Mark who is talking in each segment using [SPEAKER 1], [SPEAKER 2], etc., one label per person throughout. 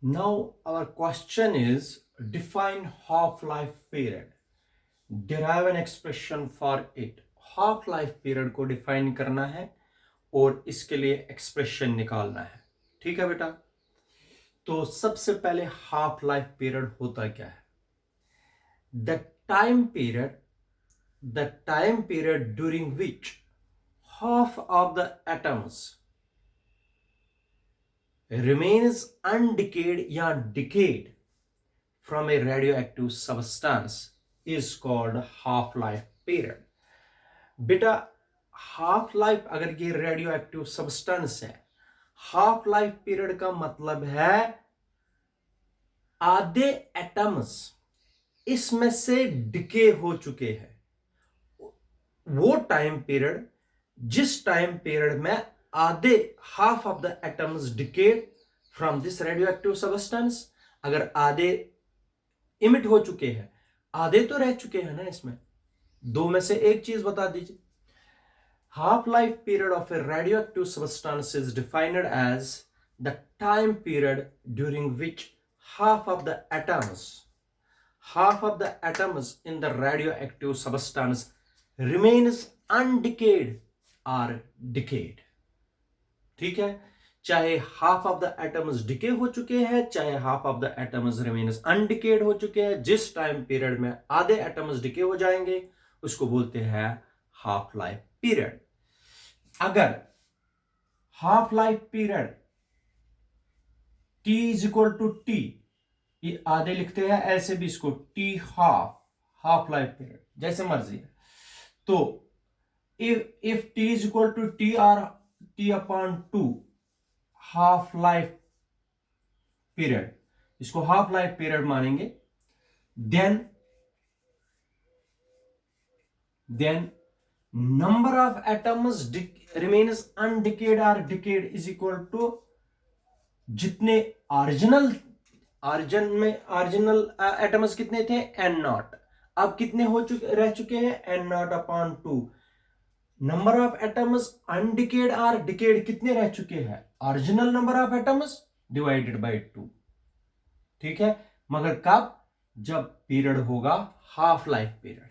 [SPEAKER 1] Now our question is define half-life period. Derive an expression for it. half-life period को define करना है और इसके लिए एक्सप्रेशन निकालना है। ठीक है बेटा, तो सबसे पहले हाफ लाइफ पीरियड होता क्या है? The time period during which half of the atoms remains undecayed या decayed from a radioactive substance is called half life period. बेटा हाफ लाइफ, अगर ये रेडियो एक्टिव सब्सटेंस है, हाफ लाइफ पीरियड का मतलब है आधे एटम्स इसमें से डिके हो चुके हैं। वो टाइम पीरियड, जिस टाइम पीरियड में आधे half of the atoms decade from this radio active substance, अगर आधे इमिट हो चुके हैं, आधे तो रह चुके हैं ना, इसमें दो में से एक चीज बता दीजिए। Half life period of a radioactive substance is defined as the time period during which half of the atoms in the radioactive substance remains undecayed or decayed. ठीक है, चाहे half of the atoms decay हो चुके हैं, चाहे half of the atoms remains undecayed हो चुके हैं, जिस टाइम पीरियड में आधे एटम्स डिके हो जाएंगे उसको बोलते हैं हाफ लाइफ पीरियड। अगर half life period T is equal to T, ये आधे लिखते हैं, ऐसे भी इसको T हाफ लाइफ पीरियड, जैसे मर्जी है। तो if T is equal to T और T upon 2 half life period, इसको हाफ लाइफ पीरियड मानेंगे, then number of atoms remains undecayed or decayed is equal to जितने ऑरिजिनल एटम्स कितने थे, n0, अब कितने रह चुके हैं, n0 upon 2। Number of atoms undecayed और डिकेड कितने रह चुके हैं, original number of atoms divided by 2। ठीक है, मगर कब? जब पीरियड होगा हाफ लाइफ पीरियड।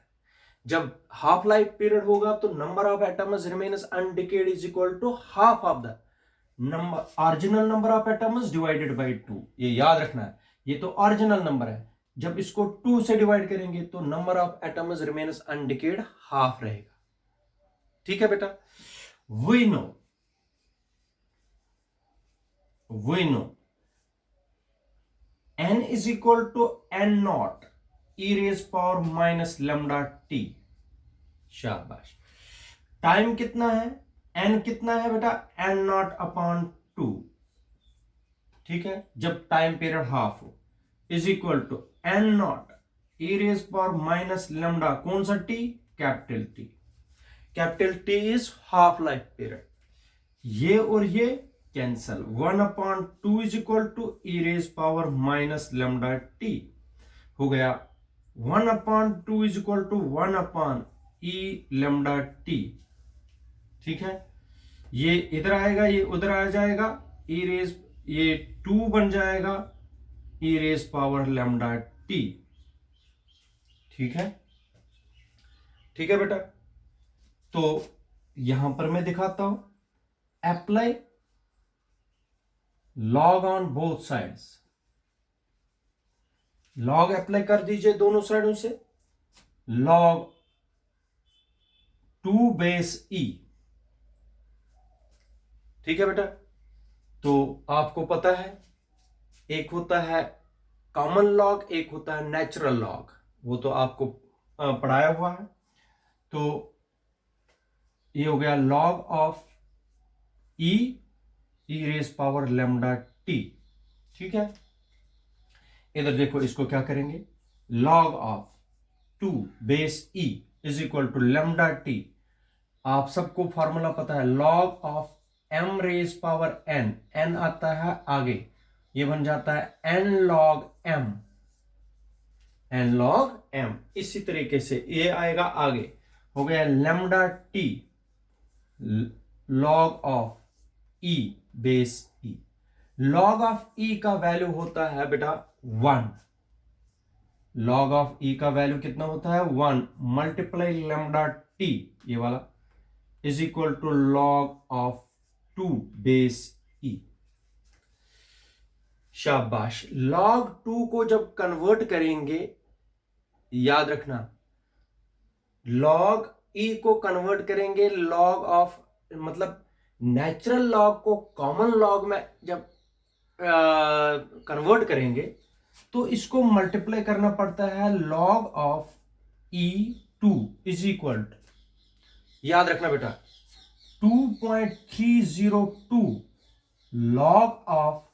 [SPEAKER 1] जब हाफ लाइफ पीरियड होगा तो number of atoms remains undecayed is equal to half of the original number of atoms divided by 2। ये याद रखना है, ये तो ओरिजिनल नंबर है, जब इसको 2 से डिवाइड करेंगे तो number of atoms remains undecayed half रहेगा। ठीक है बेटा, we know n is equal to n0 e raise power minus lambda T. शाबाश। टाइम कितना है, n कितना है बेटा, n0 अपॉन 2। ठीक है, जब टाइम पीरियड हाफ हो, is equal to n0 e raise power minus lambda, कौन सा t, capital T। Capital T is half life period. ये और ये cancel, 1 upon 2 is equal to e raise power minus lambda t हो गया। 1 upon 2 is equal to 1 upon e lambda t। ठीक है, ये इधर आएगा, ये उधर आ जाएगा, e रेज, ये 2 बन जाएगा e raise power lambda t। ठीक है, ठीक है बेटा, तो यहां पर मैं दिखाता हूं, apply log on both sides. Log apply कर दीजिए दोनों साइडों से, लॉग 2 बेस e। ठीक है बेटा, तो आपको पता है एक होता है कॉमन लॉग, एक होता है नेचुरल लॉग, वो तो आपको पढ़ाया हुआ है। तो ये हो गया log of e raise power lambda t। ठीक है, इधर देखो, इसको क्या करेंगे, log of 2 base e is equal to lambda t। आप सबको फॉर्मूला पता है, log of m raise power n आता है आगे, ये बन जाता है n log m। इसी तरीके से ये आएगा आगे, हो गया lambda t log of e base e। Log of E का वैल्यू होता है बेटा 1, लॉग ऑफ ई का वैल्यू कितना होता है 1 मल्टीप्लाई लैम्डा टी ये वाला is equal to log of 2 base E. शाबाश। लॉग 2 को जब कन्वर्ट करेंगे, याद रखना, लॉग ई को कन्वर्ट करेंगे लॉग ऑफ, मतलब नेचुरल लॉग को कॉमन लॉग में जब कन्वर्ट करेंगे तो इसको मल्टीप्लाई करना पड़ता है log of E2 is equal to, याद रखना बेटा, 2.302 लॉग ऑफ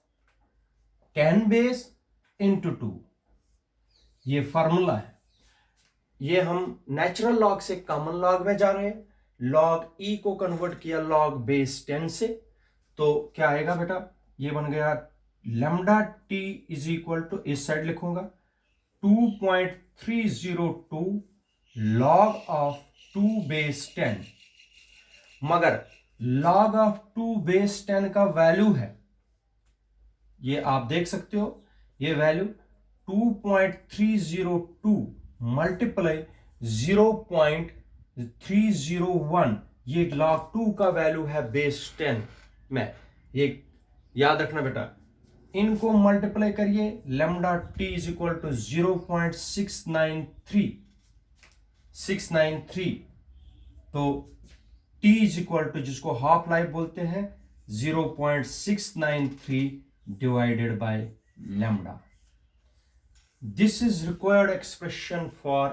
[SPEAKER 1] 10 बेस इंटू 2। ये फॉर्मूला है। ये हम नेचुरल लॉग से कॉमन लॉग में जा रहे हैं, लॉग ई को कन्वर्ट किया लॉग बेस 10 से, तो क्या आएगा बेटा, ये बन गया lambda T is equal to, इस साइड लिखूंगा 2.302 लॉग ऑफ 2 बेस 10, मगर लॉग ऑफ 2 बेस 10 का वैल्यू है, ये आप देख सकते हो, ये वैल्यू 2.302 मल्टीप्लाई 0.301, ये लॉग 2 का वैल्यू है बेस 10 में। ये याद रखना बेटा, इनको मल्टीप्लाई करिए, lambda T is equal to 0.693, तो टी इज इक्वल टू, जिसको हाफ लाइफ बोलते हैं, 0.693 divided by lambda. This is required expression for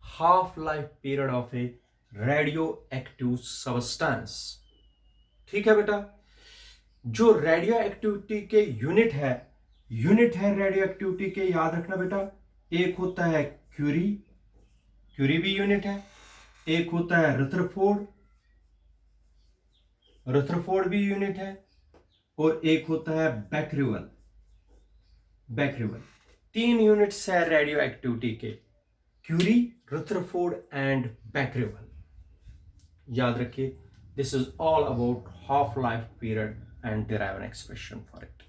[SPEAKER 1] half life period of a radioactive substance. ठीक है बेटा, जो रेडियो एक्टिविटी के यूनिट है रेडियो एक्टिविटी के, याद रखना बेटा, एक होता है क्यूरी, क्यूरी भी यूनिट है, एक होता है रदरफोर्ड, रदरफोर्ड भी यूनिट है, और एक होता है बैकरिवल, बैकरिवल। 3 यूनिट्स है रेडियो एक्टिविटी के, क्यूरी, रदरफोर्ड एंड बैकरिवल। याद रखिए, this is all about half life period and derive an expression for it.